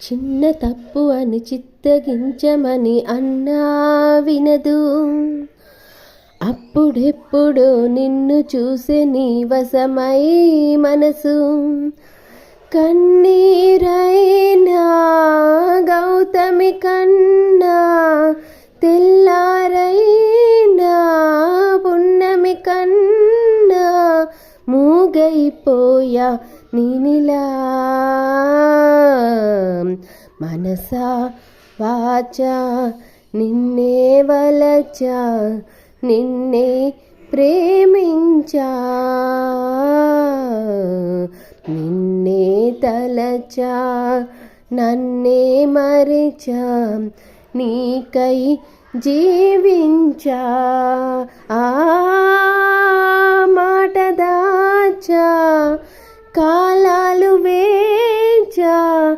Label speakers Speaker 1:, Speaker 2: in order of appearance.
Speaker 1: చిన్న తప్పు అని చిత్తగించమని అన్నా వినదు. అప్పుడెప్పుడు నిన్ను చూసే నీ వశమై మనసు. కన్నీరైనా గౌతమి కన్నా తెల్లారైనా పున్నమి కన్నా మూగైపోయా నీనిలా. మనసా వాచా నిన్నే వలచా నిన్నే ప్రేమించా నిన్నే తలచా నన్నే మరిచా నీకై జీవించా. ఆ మాట దాచా కాలాలు వేచా